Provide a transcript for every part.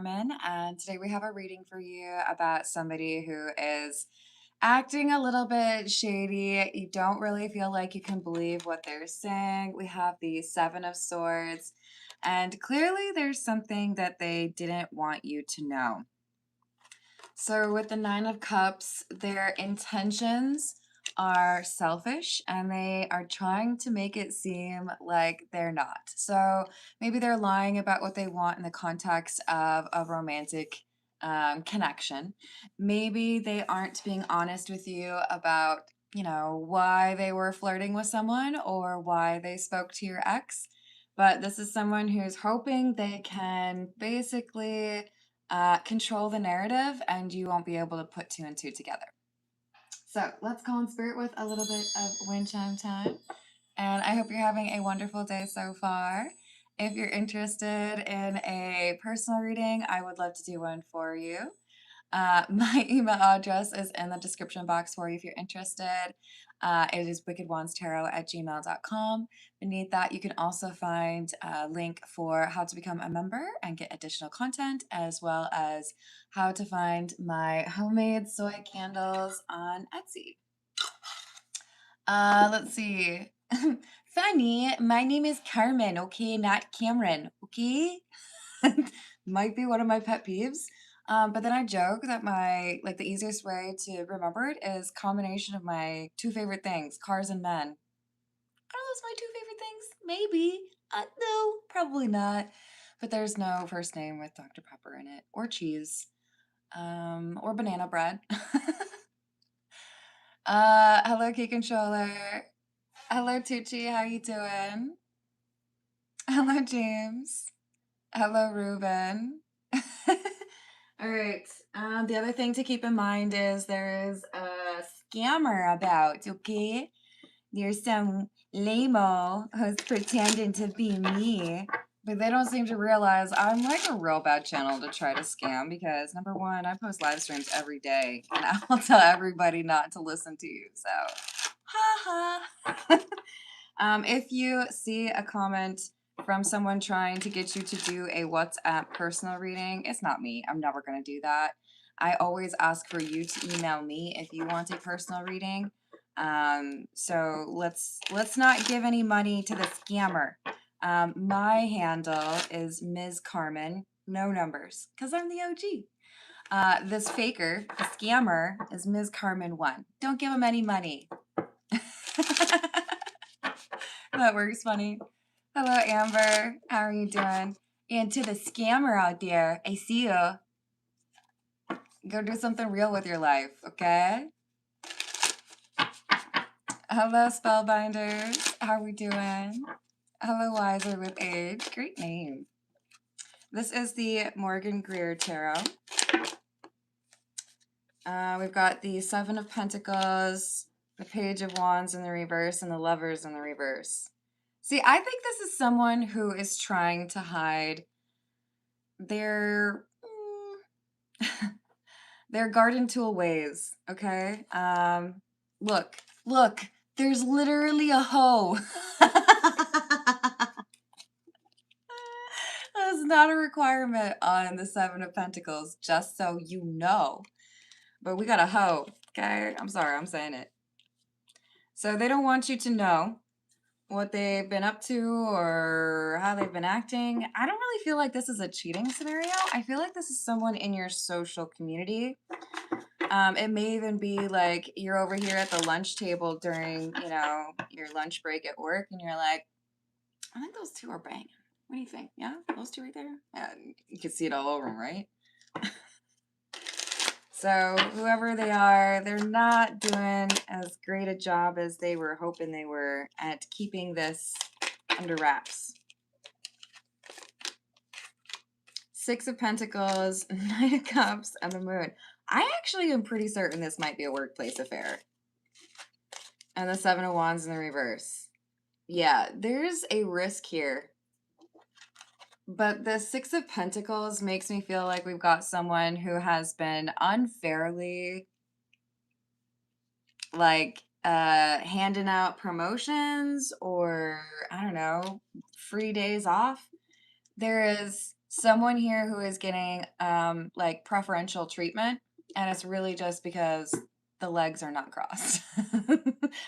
Carmen, and today we have a reading for you about somebody who is acting a little bit shady. You don't really feel like you can believe what they're saying. We have the Seven of Swords, and clearly there's something that they didn't want you to know. So, with the Nine of Cups, their intentions are selfish and they are trying to make it seem like they're not. So, maybe they're lying about what they want in the context of a romantic connection. Maybe they aren't being honest with you about, why they were flirting with someone or why they spoke to your ex. But this is someone who's hoping they can basically control the narrative and you won't be able to put two and two together. So let's call in spirit with a little bit of wind chime time. And I hope you're having a wonderful day so far. If you're interested in a personal reading, I would love to do one for you. My email address is in the description box for you if you're interested. It is wickedwandstarot@gmail.com. Beneath that, you can also find a link for how to become a member and get additional content, as well as how to find my homemade soy candles on Etsy. Let's see. Funny, my name is Carmen, okay, not Cameron, okay? Might be one of my pet peeves. But then I joke that the easiest way to remember it is combination of my two favorite things, cars and men. Are those my two favorite things? Maybe. No, probably not. But there's no first name with Dr. Pepper in it, or cheese, or banana bread. Hello, Key Controller. Hello, Tucci. How you doing? Hello, James. Hello, Ruben. All right. The other thing to keep in mind is there is a scammer about, okay? There's some lame-o who's pretending to be me, but they don't seem to realize I'm like a real bad channel to try to scam because number one, I post live streams every day and I will tell everybody not to listen to you. So, ha ha. If you see a comment from someone trying to get you to do a WhatsApp personal reading, it's not me. I'm never going to do that. I always ask for you to email me if you want a personal reading. So let's not give any money to the scammer. My handle is Ms. Carmen, no numbers, because I'm the OG. This faker, the scammer, is Ms. Carmen 1. Don't give him any money. That works funny. Hello, Amber. How are you doing? And to the scammer out there, I see you. Go do something real with your life, okay? Hello, Spellbinders. How are we doing? Hello, Wiser with Age. Great name. This is the Morgan Greer Tarot. We've got the Seven of Pentacles, the Page of Wands in the reverse, and the Lovers in the reverse. See, I think this is someone who is trying to hide their their garden tool ways, okay? Look, there's literally a hoe. That's not a requirement on the Seven of Pentacles, just so you know. But we got a hoe, okay? I'm sorry, I'm saying it. So they don't want you to know what they've been up to or how they've been acting. I don't really feel like this is a cheating scenario. I feel like this is someone in your social community. It may even be like you're over here at the lunch table during, your lunch break at work and you're like, I think those two are banging. What do you think? Yeah, those two right there? Yeah, you can see it all over them, right? So whoever they are, they're not doing as great a job as they were hoping they were at keeping this under wraps. Six of Pentacles, Nine of Cups, and the Moon. I actually am pretty certain this might be a workplace affair. And the Seven of Wands in the reverse. Yeah, there's a risk here. But the Six of Pentacles makes me feel like we've got someone who has been unfairly handing out promotions or I don't know, free days off. There is someone here who is getting like preferential treatment, and it's really just because the legs are not crossed.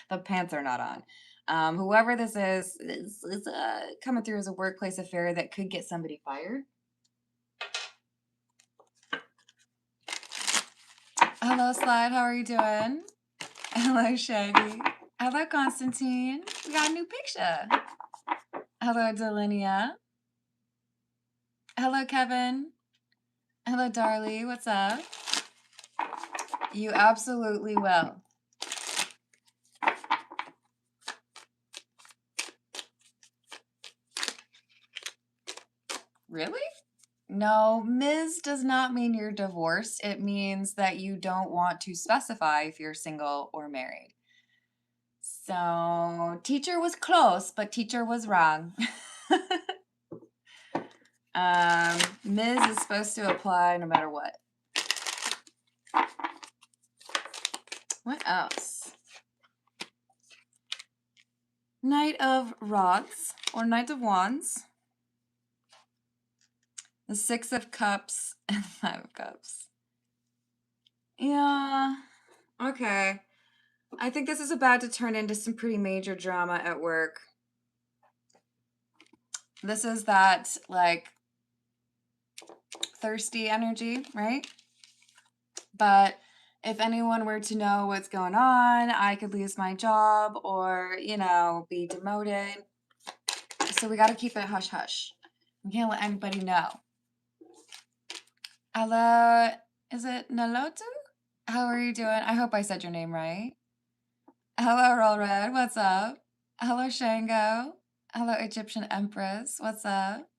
The pants are not on. Whoever this is coming through as a workplace affair that could get somebody fired. Hello, Slide. How are you doing? Hello, Shaggy. Hello, Constantine. We got a new picture. Hello, Delinia. Hello, Kevin. Hello, Darlie. What's up? You absolutely will. Really? No, Ms. does not mean you're divorced. It means that you don't want to specify if you're single or married. So, teacher was close, but teacher was wrong. Ms. is supposed to apply no matter what. What else? Knight of Rods or Knight of Wands. The Six of Cups and Five of Cups. Yeah. Okay. I think this is about to turn into some pretty major drama at work. This is that, like, thirsty energy, right? But if anyone were to know what's going on, I could lose my job or, you know, be demoted. So we got to keep it hush-hush. We can't let anybody know. Hello, is it Nalotu? How are you doing? I hope I said your name right. Hello, Roll Red. What's up? Hello, Shango. Hello, Egyptian Empress. What's up?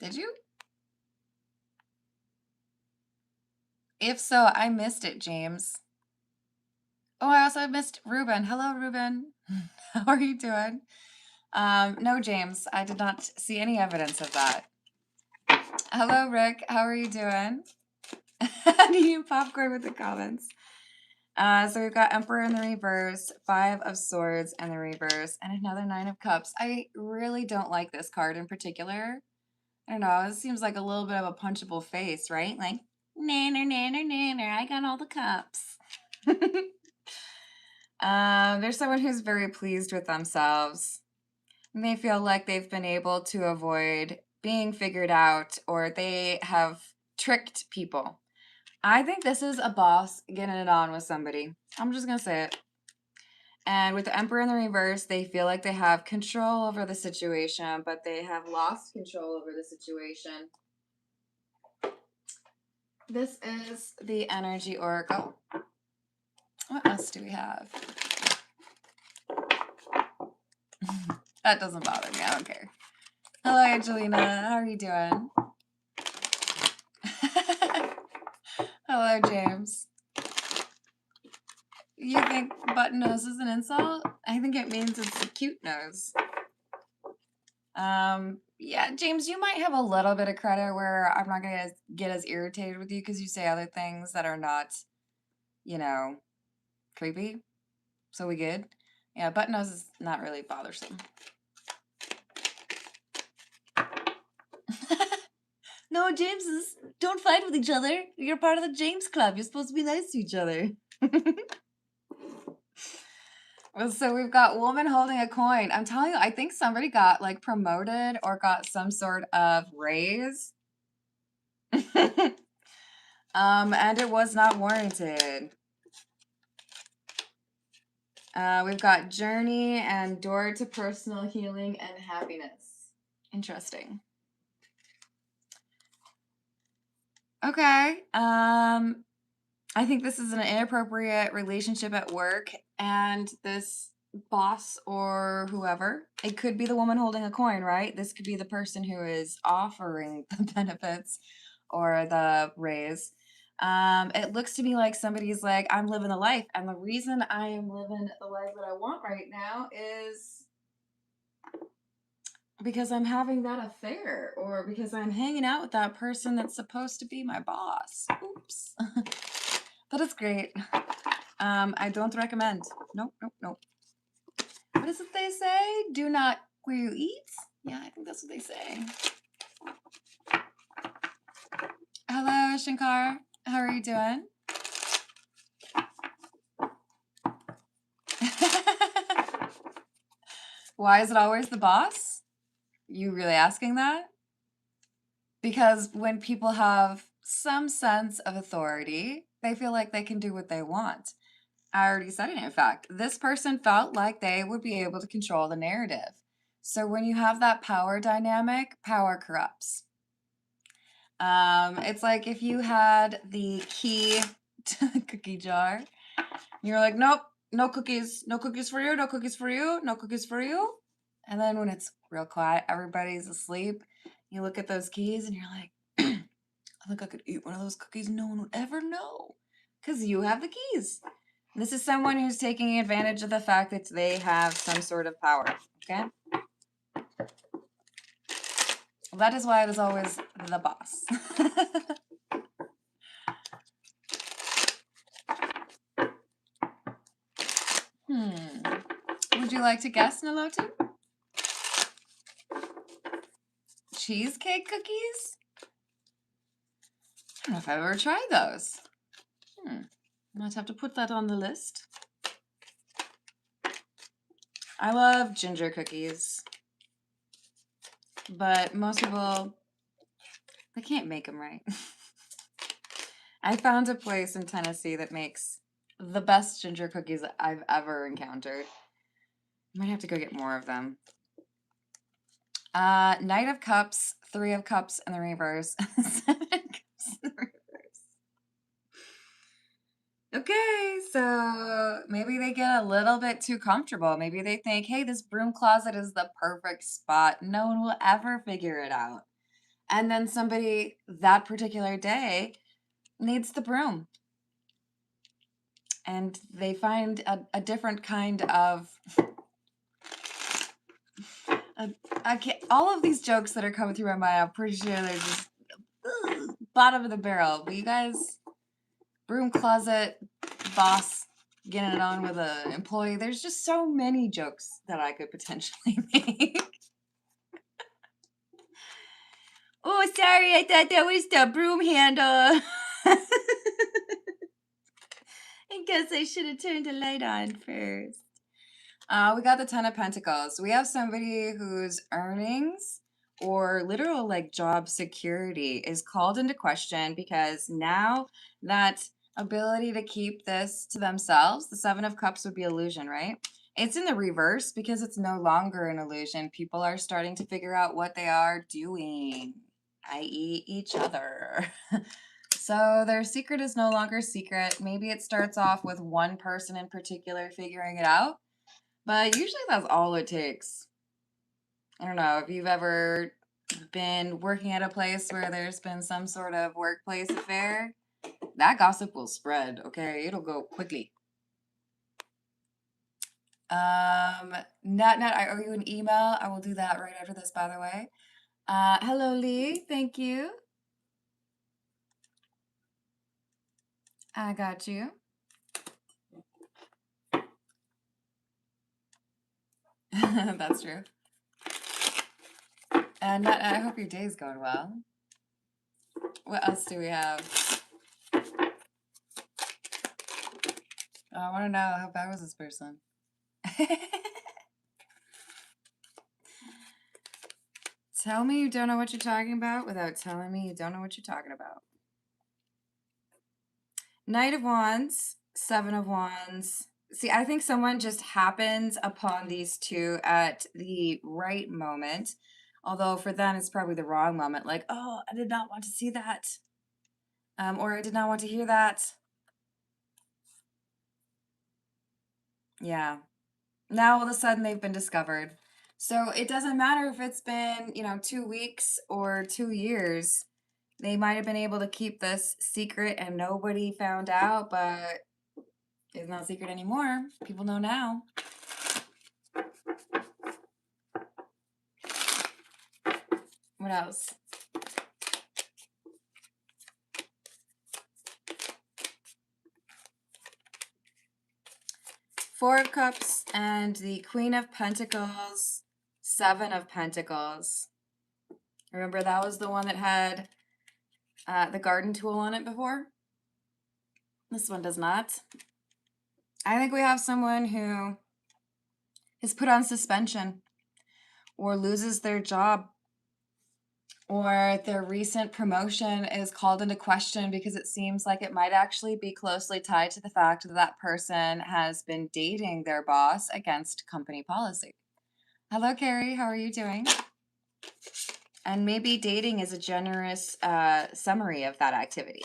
Did you? If so, I missed it, James. Oh, I also missed Ruben. Hello, Ruben. How are you doing? No, James. I did not see any evidence of that. Hello, Rick. How are you doing? Eating popcorn with the comments. So we've got Emperor in the reverse, Five of Swords in the reverse, and another Nine of Cups. I really don't like this card in particular. I don't know. It seems like a little bit of a punchable face, right? Like, nanner, nanner, nanner, I got all the cups. There's someone who's very pleased with themselves. And they feel like they've been able to avoid being figured out, or they have tricked people. I think this is a boss getting it on with somebody. I'm just going to say it. And with the Emperor in the reverse, they feel like they have control over the situation, but they have lost control over the situation. This is the Energy Oracle. What else do we have? That doesn't bother me. I don't care. Hello, Angelina. How are you doing? Hello, James. You think button nose is an insult? I think it means it's a cute nose. Yeah, James, you might have a little bit of credit where I'm not gonna get as irritated with you because you say other things that are not, you know, creepy. So we good? Yeah, button nose is not really bothersome. No, Jameses, don't fight with each other. You're part of the James Club. You're supposed to be nice to each other. So we've got woman holding a coin. I'm telling you, I think somebody got like promoted or got some sort of raise. And it was not warranted. We've got journey and door to personal healing and happiness. Interesting. Okay. I think this is an inappropriate relationship at work, and this boss or whoever, it could be the woman holding a coin, right? This could be the person who is offering the benefits or the raise. It looks to me like somebody's like, I'm living the life, and the reason I am living the life that I want right now is because I'm having that affair, or because I'm hanging out with that person that's supposed to be my boss. Oops. But it's great. I don't recommend. Nope, nope, nope. What is it they say? Do not where you eat? Yeah, I think that's what they say. Hello, Shankar. How are you doing? Why is it always the boss? You really asking that? Because when people have some sense of authority, they feel like they can do what they want. I already said it, in fact. This person felt like they would be able to control the narrative. So when you have that power dynamic, power corrupts. It's like if you had the key to the cookie jar, you're like, nope, no cookies for you, no cookies for you, no cookies for you. And then when it's real quiet, everybody's asleep, you look at those keys and you're like, I think I could eat one of those cookies. No one would ever know because you have the keys. This is someone who's taking advantage of the fact that they have some sort of power, okay? Well, that is why it is always the boss. Would you like to guess, Nilotu? Cheesecake cookies? I don't know if I've ever tried those. Might have to put that on the list. I love ginger cookies. But most people, they can't make them right. I found a place in Tennessee that makes the best ginger cookies I've ever encountered. Might have to go get more of them. Knight of Cups, Three of Cups in the reverse, Seven of Cups in the reverse. Okay, so maybe they get a little bit too comfortable. Maybe they think, hey, this broom closet is the perfect spot. No one will ever figure it out. And then somebody that particular day needs the broom. And they find a different kind of... I can't, all of these jokes that are coming through my mind, I'm pretty sure they're just bottom of the barrel. But you guys, broom closet, boss, getting it on with an employee. There's just so many jokes that I could potentially make. Oh, sorry, I thought that was the broom handle. I guess I should have turned the light on first. We got the Ten of Pentacles. We have somebody whose earnings or literal like job security is called into question because now that ability to keep this to themselves, the Seven of Cups would be illusion, right? It's in the reverse because it's no longer an illusion. People are starting to figure out what they are doing, i.e. each other. So their secret is no longer secret. Maybe it starts off with one person in particular figuring it out. But usually that's all it takes. I don't know if you've ever been working at a place where there's been some sort of workplace affair. That gossip will spread, okay? It'll go quickly. Nat, I owe you an email. I will do that right after this, by the way. Hello, Lee. Thank you. I got you. That's true. And I hope your day's going well. What else do we have? I want to know, how bad was this person? Tell me you don't know what you're talking about without telling me you don't know what you're talking about. Knight of Wands, Seven of Wands. See, I think someone just happens upon these two at the right moment. Although for them, it's probably the wrong moment. Like, oh, I did not want to see that. Or I did not want to hear that. Yeah. Now all of a sudden they've been discovered. So it doesn't matter if it's been, 2 weeks or 2 years. They might have been able to keep this secret and nobody found out, but it's not secret anymore. People know now. What else? Four of Cups and the Queen of Pentacles, Seven of Pentacles. Remember that was the one that had the garden tool on it before? This one does not. I think we have someone who is put on suspension or loses their job, or their recent promotion is called into question because it seems like it might actually be closely tied to the fact that that person has been dating their boss against company policy. Hello, Carrie. How are you doing? And maybe dating is a generous summary of that activity.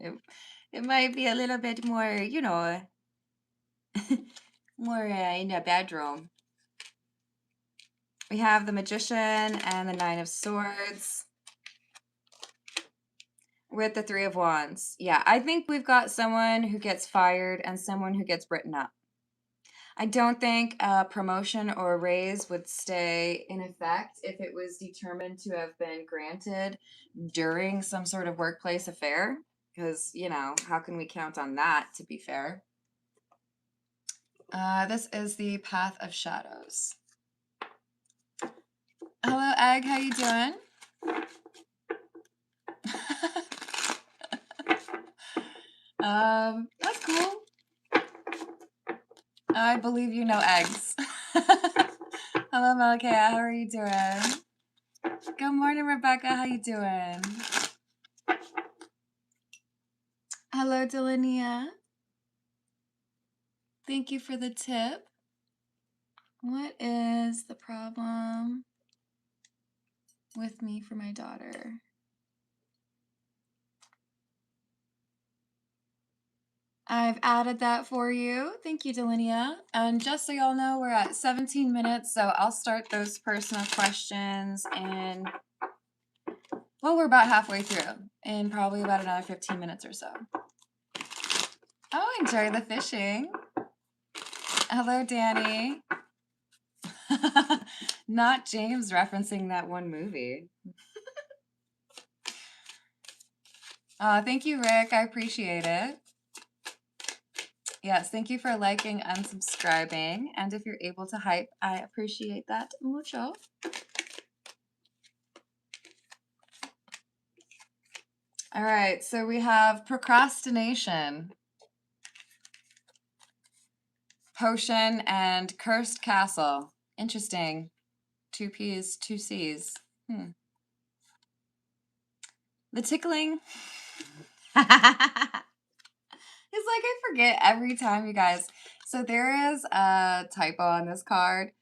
It might be a little bit more, you know, more in a bedroom. We have the Magician and the Nine of Swords with the Three of Wands. Yeah, I think we've got someone who gets fired and someone who gets written up. I don't think a promotion or a raise would stay in effect if it was determined to have been granted during some sort of workplace affair, because, you know, how can we count on that, to be fair? This is the Path of Shadows. Hello, Egg. How you doing? That's cool. I believe you know eggs. Hello, Malakea. How are you doing? Good morning, Rebecca. How you doing? Hello, Delania. Thank you for the tip. What is the problem with me for my daughter? I've added that for you. Thank you, Delania. And just so y'all know, we're at 17 minutes, so I'll start those personal questions in, well, we're about halfway through, in probably about another 15 minutes or so. Oh, enjoy the fishing. Hello, Danny. Not James referencing that one movie. Thank you, Rick. I appreciate it. Yes, thank you for liking and subscribing. And if you're able to hype, I appreciate that mucho. All right, so we have procrastination, potion, and cursed castle. Interesting. 2 P's, 2 C's. The tickling. It's like I forget every time, you guys. So there is a typo on this card.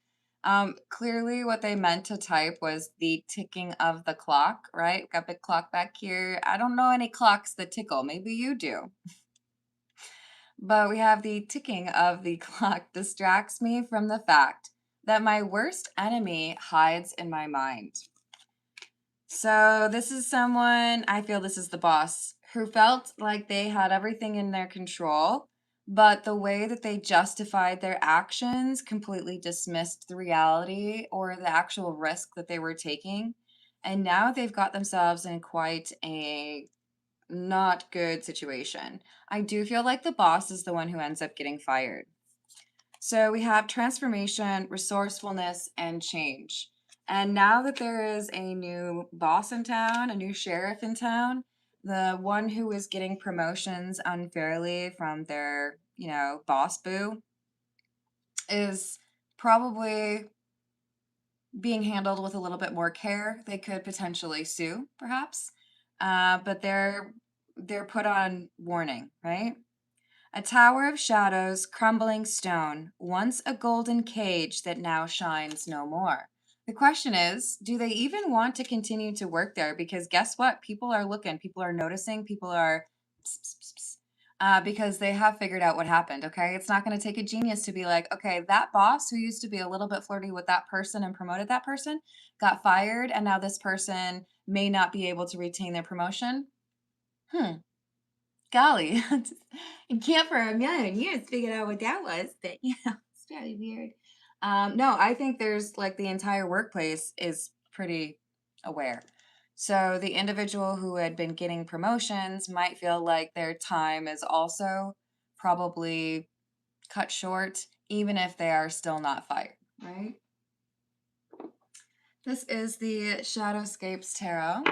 Clearly what they meant to type was the ticking of the clock, right? Got a big clock back here. I don't know any clocks that tickle. Maybe you do. But we have the ticking of the clock distracts me from the fact that my worst enemy hides in my mind. So this is someone, I feel this is the boss, who felt like they had everything in their control, but the way that they justified their actions completely dismissed the reality or the actual risk that they were taking. And now they've got themselves in quite a not good situation. I do feel like the boss is the one who ends up getting fired. So we have transformation, resourcefulness, and change. And now that there is a new boss in town, a new sheriff in town, the one who is getting promotions unfairly from their, you know, boss boo is probably being handled with a little bit more care. They could potentially sue, perhaps, but they're put on warning, right? A tower of shadows, crumbling stone, once a golden cage that now shines no more. The question is, do they even want to continue to work there? Because guess what? People are looking, people are noticing, people are because they have figured out what happened, okay? It's not going to take a genius to be like, okay, that boss who used to be a little bit flirty with that person and promoted that person got fired, and now this person may not be able to retain their promotion. Golly, I can't for a million years figure out what that was, but you know, it's very weird. No, I think there's like the entire workplace is pretty aware. So the individual who had been getting promotions might feel like their time is also probably cut short, even if they are still not fired. right? This is the Shadowscapes Tarot.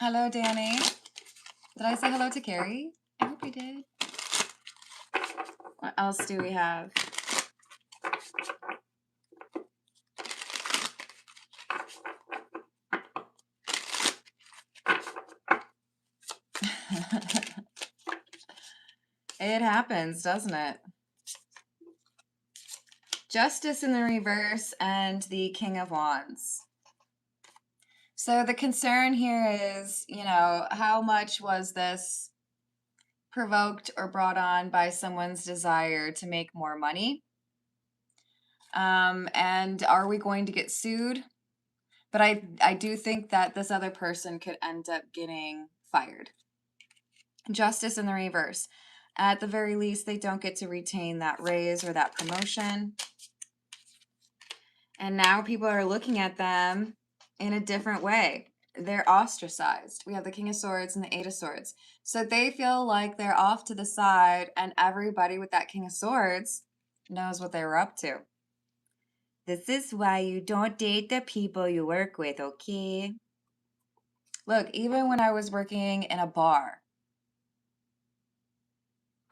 Hello, Danny. Did I say hello to Carrie? I hope you did. What else do we have? It happens, doesn't it? Justice in the reverse and the King of Wands. So the concern here is, you know, how much was this provoked or brought on by someone's desire to make more money? And are we going to get sued? But I do think that this other person could end up getting fired. Justice in the reverse. At the very least, they don't get to retain that raise or that promotion. And now people are looking at them in a different way. They're ostracized. We have the King of Swords and the Eight of Swords. So they feel like they're off to the side, and everybody with that King of Swords knows what they were up to. This is why you don't date the people you work with, okay? Look, even when I was working in a bar,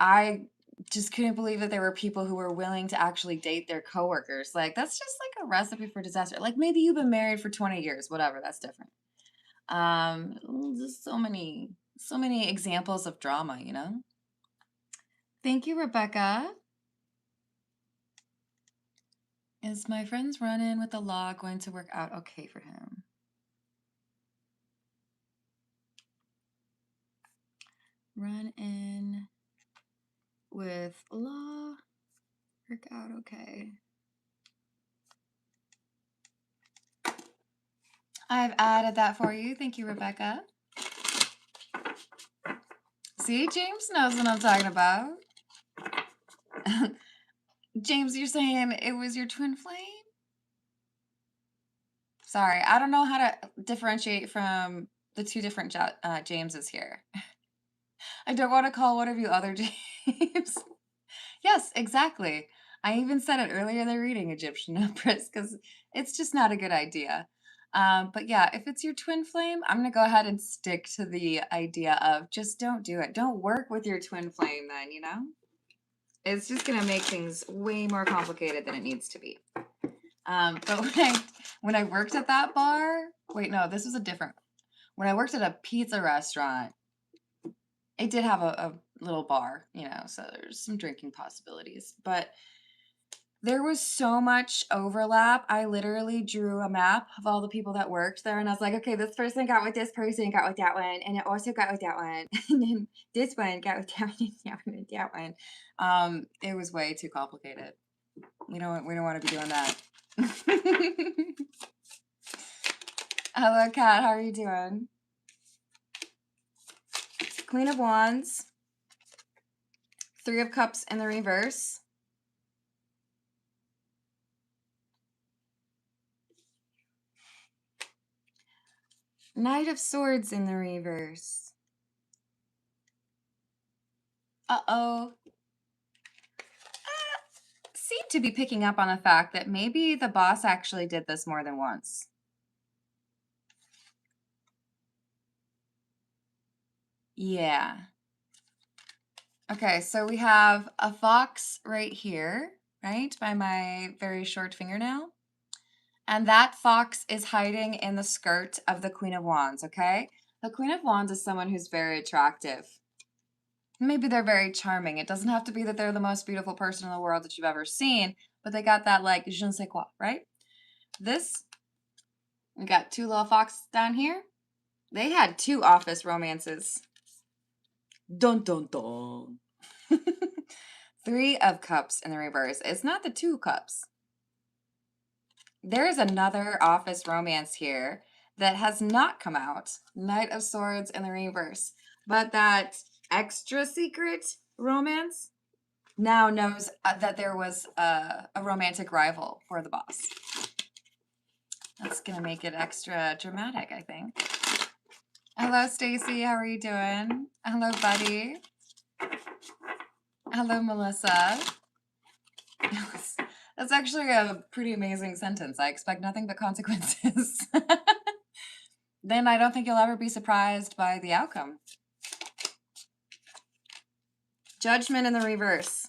I just couldn't believe that there were people who were willing to actually date their coworkers. Like, that's just like a recipe for disaster. Like, maybe you've been married for 20 years, whatever, that's different. Just so many examples of drama, you know? Thank you, Rebecca. Is my friend's run-in with the law going to work out okay for him? Run-in with law work out okay. I've added that for you. Thank you, Rebecca. See, James knows what I'm talking about. James, you're saying it was your twin flame? Sorry, I don't know how to differentiate from the two different Jameses here. I don't want to call one of you other James. Yes, exactly. I even said it earlier in the reading, Egyptian Empress, because it's just not a good idea. But yeah, if it's your twin flame, I'm going to go ahead and stick to the idea of just don't do it. Don't work with your twin flame then, you know? It's just going to make things way more complicated than it needs to be. But when I worked at that bar, wait, no, this was a different. When I worked at a pizza restaurant, it did have a little bar, you know, so there's some drinking possibilities. But there was so much overlap. I literally drew a map of all the people that worked there, and I was like, okay, this person got with this person, got with that one, and it also got with that one, and then this one got with that one, and that one. It was way too complicated. We don't want to be doing that. Hello, Kat. How are you doing? Queen of Wands. Three of Cups in the reverse. Knight of Swords in the reverse. Uh-oh. Seem to be picking up on the fact that maybe the boss actually did this more than once. Yeah. Okay, so we have a fox right here, right, by my very short fingernail. And that fox is hiding in the skirt of the Queen of Wands, okay? The Queen of Wands is someone who's very attractive. Maybe they're very charming. It doesn't have to be that they're the most beautiful person in the world that you've ever seen, but they got that, like, je ne sais quoi, right? This, we got two little foxes down here. They had two office romances. Dun, dun, dun. Three of Cups in the reverse. It's not the two cups. There is another office romance here that has not come out. Knight of Swords in the reverse. But that extra secret romance now knows that there was a romantic rival for the boss. That's going to make it extra dramatic, I think. Hello, Stacy. How are you doing? Hello, Buddy. Hello, Melissa. That's actually a pretty amazing sentence. I expect nothing but consequences. Then I don't think you'll ever be surprised by the outcome. Judgment in the reverse.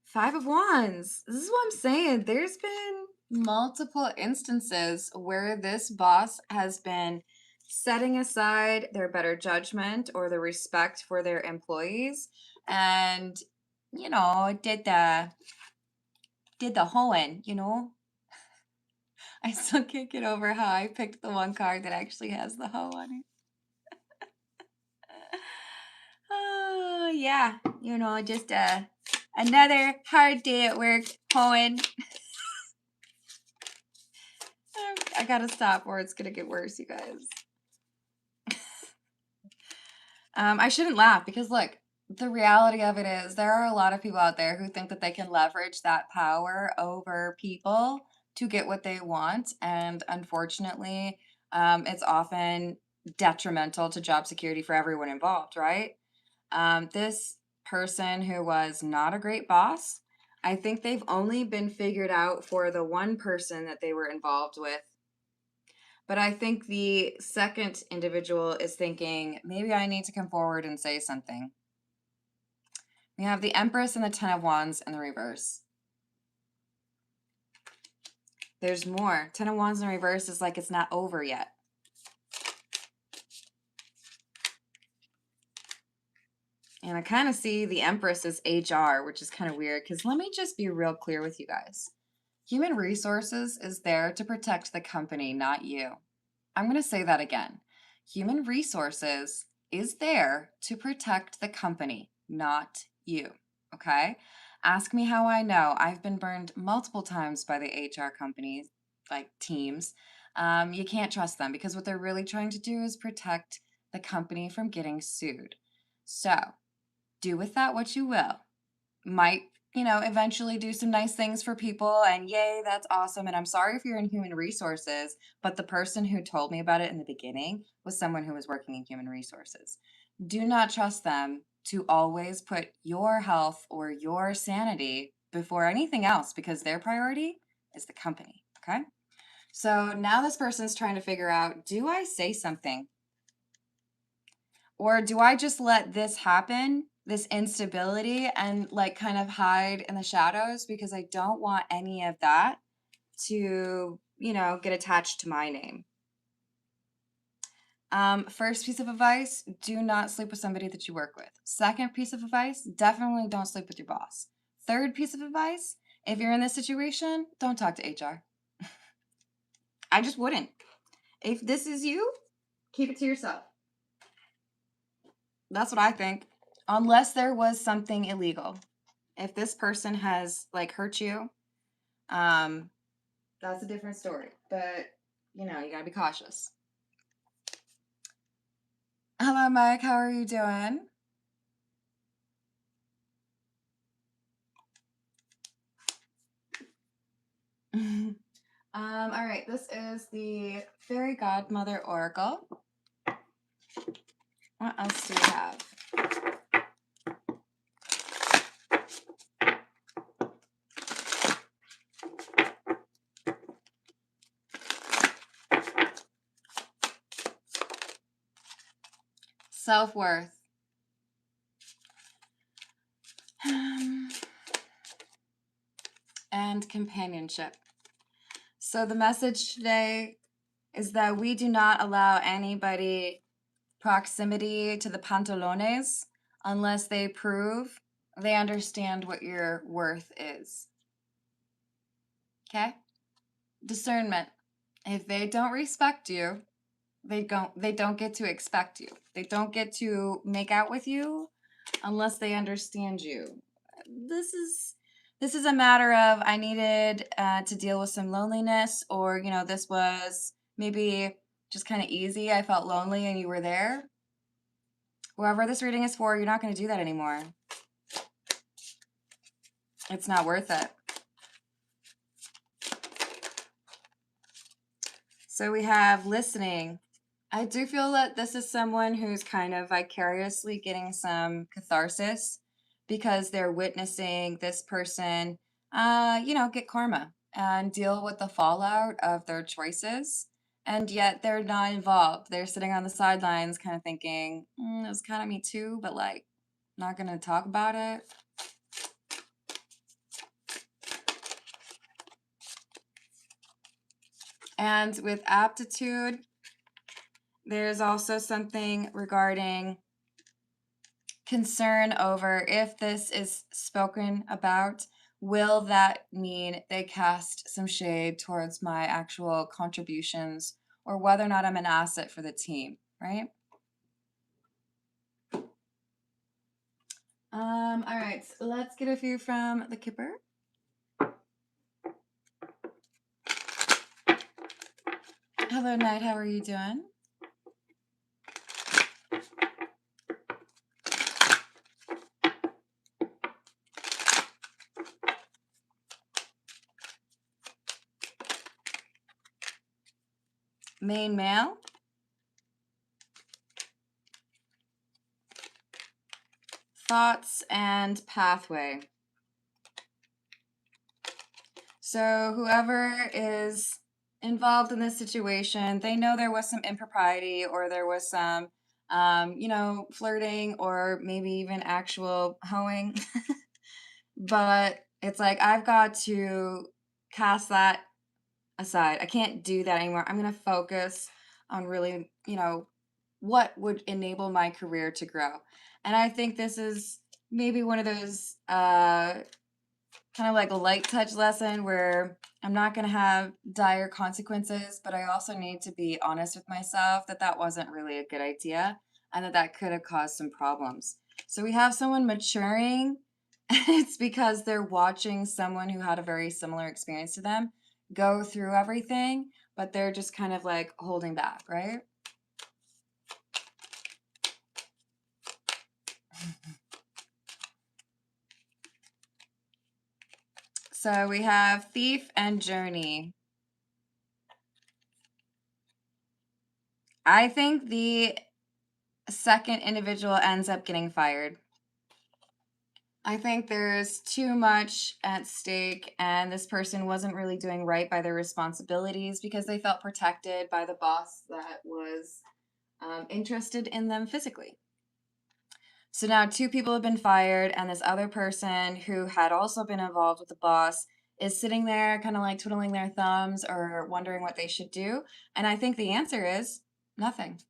Five of Wands. This is what I'm saying. There's been multiple instances where this boss has been setting aside their better judgment or the respect for their employees and, did the hoeing, I still can't get over how I picked the one card that actually has the hoe on it. Oh, yeah. Just another hard day at work, hoeing. I gotta stop or it's gonna get worse, you guys. I shouldn't laugh because look, the reality of it is there are a lot of people out there who think that they can leverage that power over people to get what they want. And unfortunately, it's often detrimental to job security for everyone involved, right? This person who was not a great boss, I think they've only been figured out for the one person that they were involved with. But I think the second individual is thinking, maybe I need to come forward and say something. We have the Empress and the Ten of Wands in the reverse. There's more. Ten of Wands in the reverse is like it's not over yet. And I kind of see the Empress as HR, which is kind of weird because let me just be real clear with you guys. Human resources is there to protect the company, not you. I'm going to say that again. Human resources is there to protect the company, not you. Okay? Ask me how I know. I've been burned multiple times by the HR companies, like teams. You can't trust them because what they're really trying to do is protect the company from getting sued. So, do with that what you will. Might, eventually do some nice things for people and yay, that's awesome. And I'm sorry if you're in human resources, but the person who told me about it in the beginning was someone who was working in human resources. Do not trust them to always put your health or your sanity before anything else because their priority is the company. Okay. So now this person's trying to figure out, do I say something? Or do I just let this happen, this instability, and like kind of hide in the shadows because I don't want any of that to, get attached to my name? First piece of advice, do not sleep with somebody that you work with. Second piece of advice, definitely don't sleep with your boss. Third piece of advice, if you're in this situation, don't talk to HR. I just wouldn't. If this is you, keep it to yourself. That's what I think. Unless there was something illegal. If this person has like hurt you, that's a different story. But you gotta be cautious. Hello, Mike. How are you doing? All right. This is the Fairy Godmother Oracle. What else do we have? Self-worth. And companionship. So the message today is that we do not allow anybody proximity to the pantalones unless they prove they understand what your worth is. Okay? Discernment. If they don't respect you, they don't get to expect you. They don't get to make out with you unless they understand you. This is a matter of I needed to deal with some loneliness, or this was maybe just kind of easy. I felt lonely and you were there. Whoever this reading is for, you're not going to do that anymore. It's not worth it. So we have listening. I do feel that this is someone who's kind of vicariously getting some catharsis because they're witnessing this person, get karma and deal with the fallout of their choices. And yet they're not involved. They're sitting on the sidelines, kind of thinking, it was kind of me too, but like, not going to talk about it. And with aptitude, there's also something regarding concern over if this is spoken about, will that mean they cast some shade towards my actual contributions or whether or not I'm an asset for the team, right? All right, so let's get a few from the Kipper. Hello, Knight, how are you doing? Main male. Thoughts and pathway. So whoever is involved in this situation, they know there was some impropriety or there was some, flirting or maybe even actual hoeing. But it's like, I've got to cast that aside. I can't do that anymore. I'm going to focus on really, what would enable my career to grow. And I think this is maybe one of those kind of like a light touch lesson where I'm not going to have dire consequences, but I also need to be honest with myself that that wasn't really a good idea and that that could have caused some problems. So we have someone maturing. It's because they're watching someone who had a very similar experience to them go through everything, but they're just kind of like holding back, right? So we have Thief and Journey. I think the second individual ends up getting fired. I think there's too much at stake, and this person wasn't really doing right by their responsibilities because they felt protected by the boss that was interested in them physically. So now two people have been fired, and this other person who had also been involved with the boss is sitting there kind of like twiddling their thumbs or wondering what they should do. And I think the answer is nothing.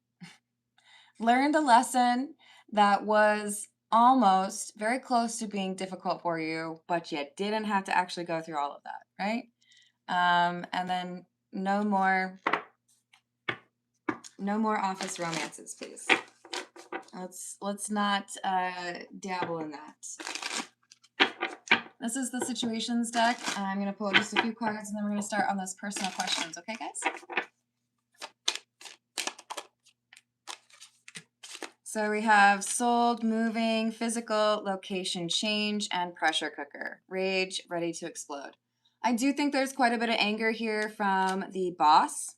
Learn the lesson that was almost very close to being difficult for you, but you didn't have to actually go through all of that, right? And then no more office romances, please. Let's not dabble in that. This is the situations deck. I'm going to pull just a few cards and then we're going to start on those personal questions. Okay, guys? So we have sold, moving, physical, location change, and pressure cooker. Rage, ready to explode. I do think there's quite a bit of anger here from the boss.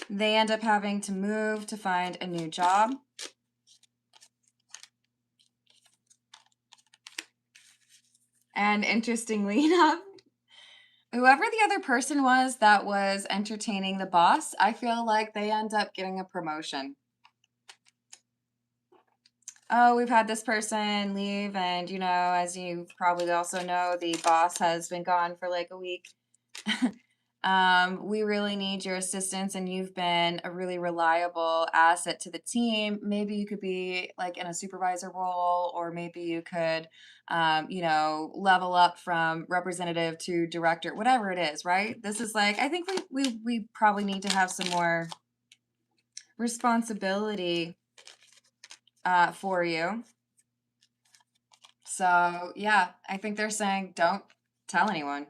They end up having to move to find a new job. And interestingly enough, whoever the other person was that was entertaining the boss, I feel like they end up getting a promotion. Oh, we've had this person leave, and as you probably also know, the boss has been gone for like a week. We really need your assistance, and you've been a really reliable asset to the team. Maybe you could be like in a supervisor role, or maybe you could, level up from representative to director, whatever it is, right? This is like, I think we probably need to have some more responsibility for you. So yeah, I think they're saying don't tell anyone.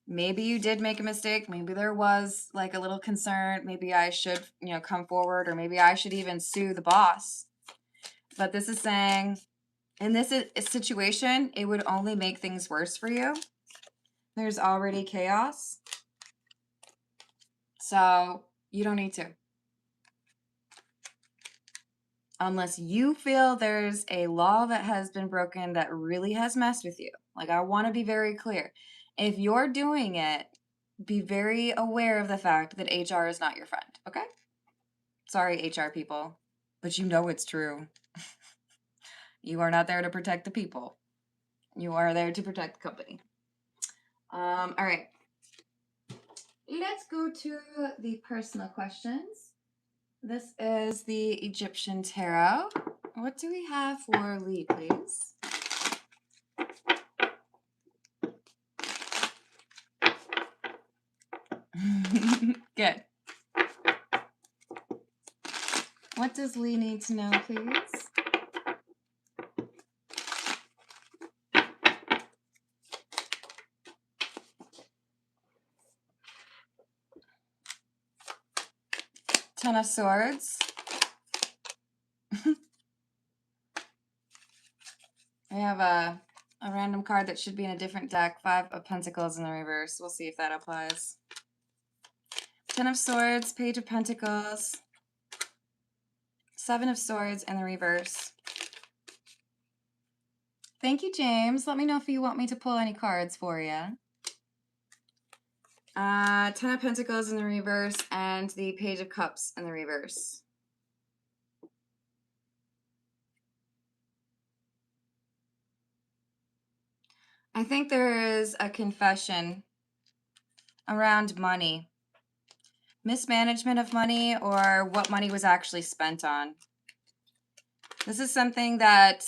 Maybe you did make a mistake. Maybe there was like a little concern. Maybe I should, come forward, or maybe I should even sue the boss. But this is saying in this situation, it would only make things worse for you. There's already chaos. So you don't need to. unless you feel there's a law that has been broken that really has messed with you. Like, I want to be very clear. If you're doing it, be very aware of the fact that HR is not your friend, okay? Sorry, HR people, but you know it's true. You are not there to protect the people. You are there to protect the company. All right. Let's go to the personal questions. This is the Egyptian Tarot. What do we have for Lee, please? Good. What does Lee need to know, please? Ten of Swords. I have a random card that should be in a different deck. Five of Pentacles in the reverse. We'll see if that applies. Ten of Swords, Page of Pentacles, Seven of Swords in the reverse. Thank you, James. Let me know if you want me to pull any cards for you. Ten of Pentacles in the reverse and the Page of Cups in the reverse. I think there is a confession around money. Mismanagement of money or what money was actually spent on. This is something that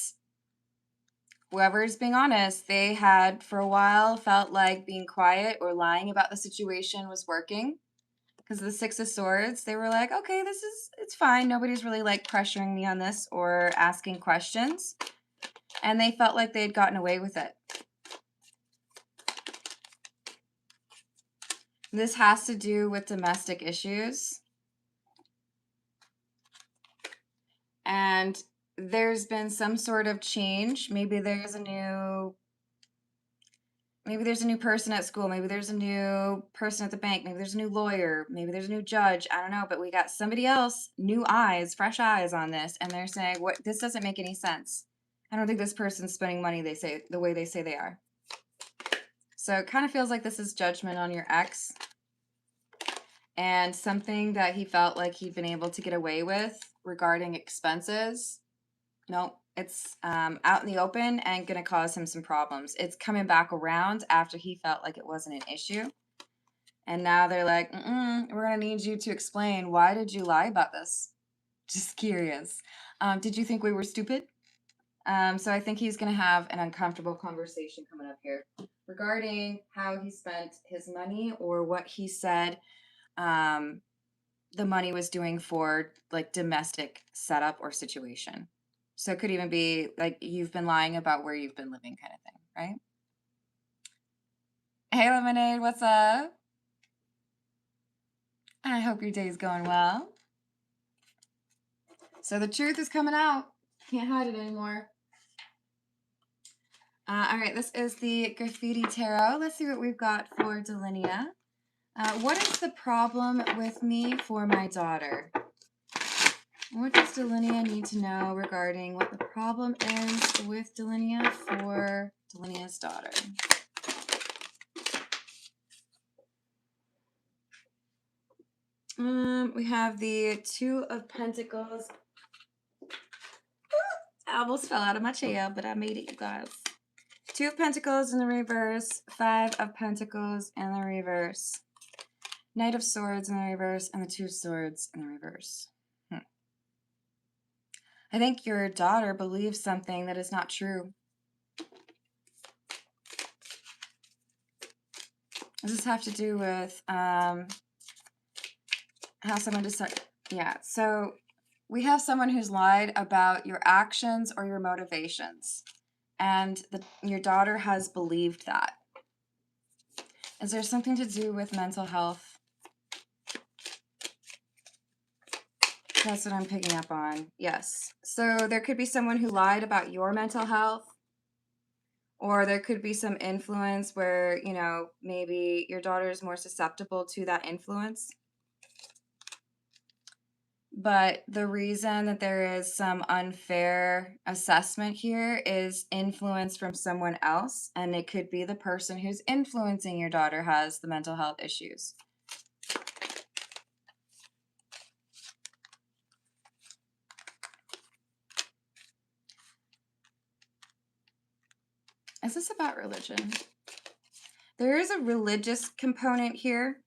whoever is being honest, they had for a while felt like being quiet or lying about the situation was working. Because of the Six of Swords, they were like, okay, it's fine. Nobody's really like pressuring me on this or asking questions. And they felt like they had gotten away with it. This has to do with domestic issues. And there's been some sort of change. Maybe there's a new person at school. Maybe there's a new person at the bank. Maybe there's a new lawyer. Maybe there's a new judge. I don't know. But we got somebody else, new eyes, fresh eyes on this. And they're saying, "What? This doesn't make any sense. I don't think this person's spending money the way they say they are." So it kind of feels like this is judgment on your ex. And something that he felt like he'd been able to get away with regarding expenses. Nope, it's out in the open and going to cause him some problems. It's coming back around after he felt like it wasn't an issue. And now they're like, we're going to need you to explain, why did you lie about this? Just curious. Did you think we were stupid? So I think he's going to have an uncomfortable conversation coming up here regarding how he spent his money or what he said the money was doing for like domestic setup or situation. So it could even be like you've been lying about where you've been living kind of thing, right? Hey, Lemonade, what's up? I hope your day's going well. So the truth is coming out. Can't hide it anymore. All right, this is the Graffiti Tarot. Let's see what we've got for Delinia. What is the problem with me for my daughter? What does Delinia need to know regarding what the problem is with Delinia for Delinia's daughter? We have the Two of Pentacles. I almost fell out of my chair, but I made it, you guys. Two of Pentacles in the reverse, Five of Pentacles in the reverse, Knight of Swords in the reverse, and the Two of Swords in the reverse. I think your daughter believes something that is not true. Does this have to do with how someone decided? Yeah, so we have someone who's lied about your actions or your motivations, and your daughter has believed that. Is there something to do with mental health? That's what I'm picking up on. Yes. So there could be someone who lied about your mental health, or there could be some influence where, you know, maybe your daughter is more susceptible to that influence. But the reason that there is some unfair assessment here is influence from someone else, and it could be the person who's influencing your daughter has the mental health issues. Is this about religion? There is a religious component here,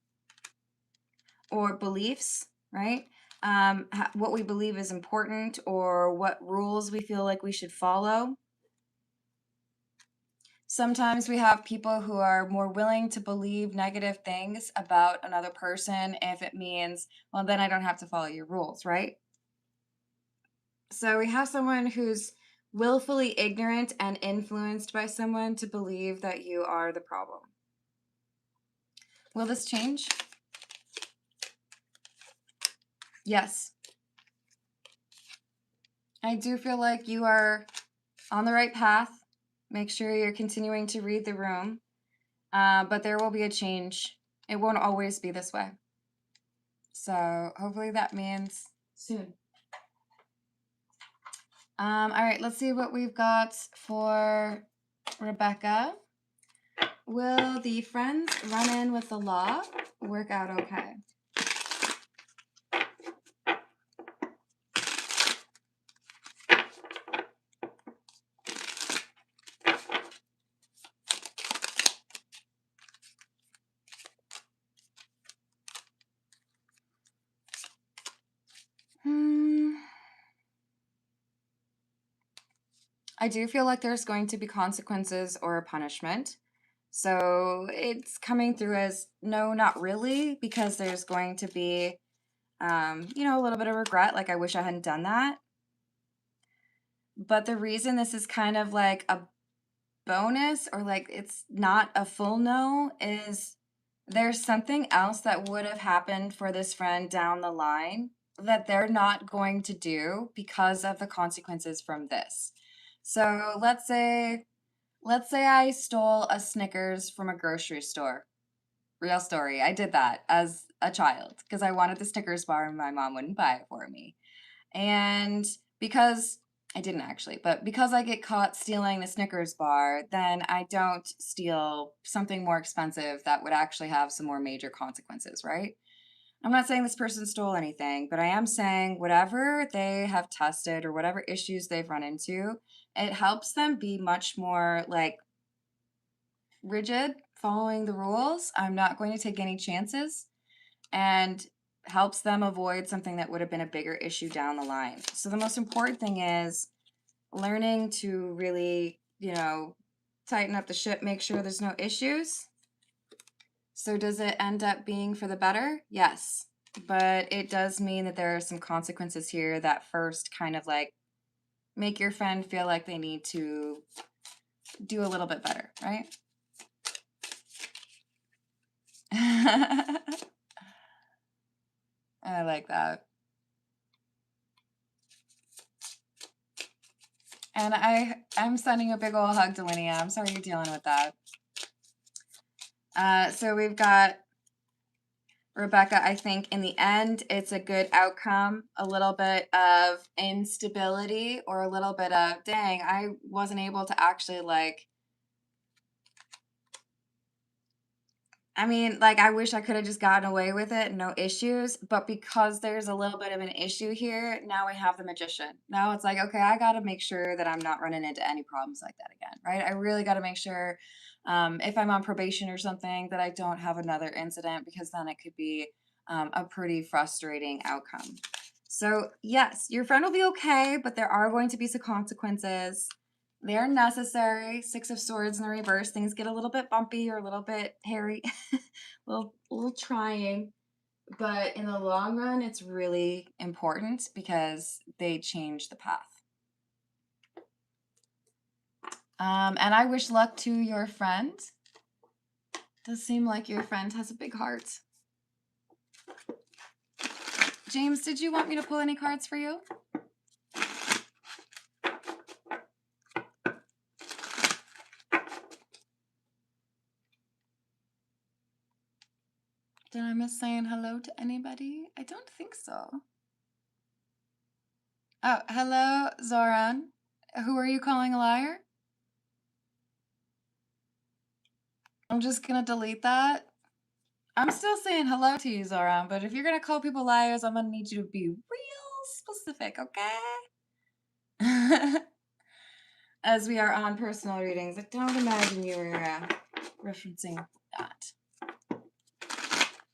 or beliefs, right? What we believe is important, or what rules we feel like we should follow. Sometimes we have people who are more willing to believe negative things about another person if it means, well, then I don't have to follow your rules, right? So we have someone who's willfully ignorant and influenced by someone to believe that you are the problem. Will this change? Yes. I do feel like you are on the right path. Make sure you're continuing to read the room. But there will be a change. It won't always be this way. So hopefully that means soon. All right, let's see what we've got for Rebecca. Will the friends run in with the law work out okay? I do feel like there's going to be consequences or a punishment. So it's coming through as no, not really, because there's going to be, a little bit of regret. Like, I wish I hadn't done that. But the reason this is kind of like a bonus, or like it's not a full no, is there's something else that would have happened for this friend down the line that they're not going to do because of the consequences from this. So let's say I stole a Snickers from a grocery store. Real story. I did that as a child because I wanted the Snickers bar and my mom wouldn't buy it for me. And because I didn't actually, but because I get caught stealing the Snickers bar, then I don't steal something more expensive that would actually have some more major consequences, right? I'm not saying this person stole anything, but I am saying whatever they have tested or whatever issues they've run into, it helps them be much more like rigid, following the rules. I'm not going to take any chances, and helps them avoid something that would have been a bigger issue down the line. So the most important thing is learning to really, tighten up the ship, make sure there's no issues. So does it end up being for the better? Yes. But it does mean that there are some consequences here that first kind of like make your friend feel like they need to do a little bit better, right? I like that. And I'm sending a big old hug to Linnea. I'm sorry you're dealing with that. So we've got Rebecca. I think in the end, it's a good outcome. A little bit of instability, or a little bit of, dang, I wasn't able to actually I wish I could have just gotten away with it, no issues. But because there's a little bit of an issue here, now we have the magician. Now it's like, okay, I got to make sure that I'm not running into any problems like that again, right? I really got to make sure if I'm on probation or something that I don't have another incident, because then it could be a pretty frustrating outcome. So, yes, your friend will be okay, but there are going to be some consequences. They're necessary. Six of Swords in the reverse. Things get a little bit bumpy or a little bit hairy, a little trying. But in the long run, it's really important because they change the path. And I wish luck to your friend. Does seem like your friend has a big heart. James, did you want me to pull any cards for you? Did I miss saying hello to anybody? I don't think so. Oh, hello, Zoran. Who are you calling a liar? I'm just gonna delete that. I'm still saying hello to you, Zoran, but if you're gonna call people liars, I'm gonna need you to be real specific, okay? As we are on personal readings, I don't imagine you were referencing that.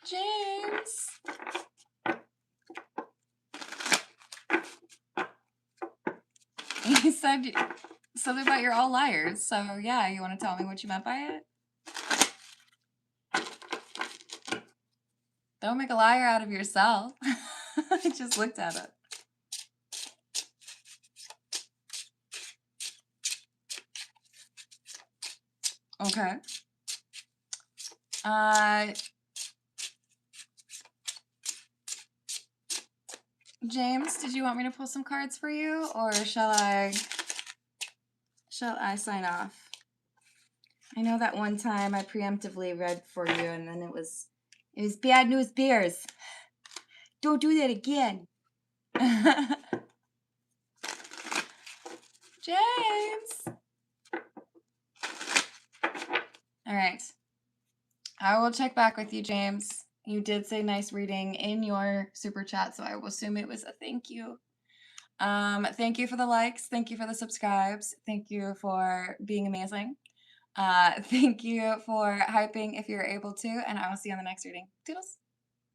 James. He said something about you're all liars. So yeah, you want to tell me what you meant by it? Don't make a liar out of yourself. I just looked at it. Okay. James, did you want me to pull some cards for you, or shall I sign off? I know that one time I preemptively read for you and then it was bad news bears. Don't do that again. James. All right. I will check back with you, James. You did say nice reading in your super chat, so I will assume it was a thank you. Thank you for the likes. Thank you for the subscribes. Thank you for being amazing. Thank you for hyping if you're able to, and I will see you on the next reading. Toodles.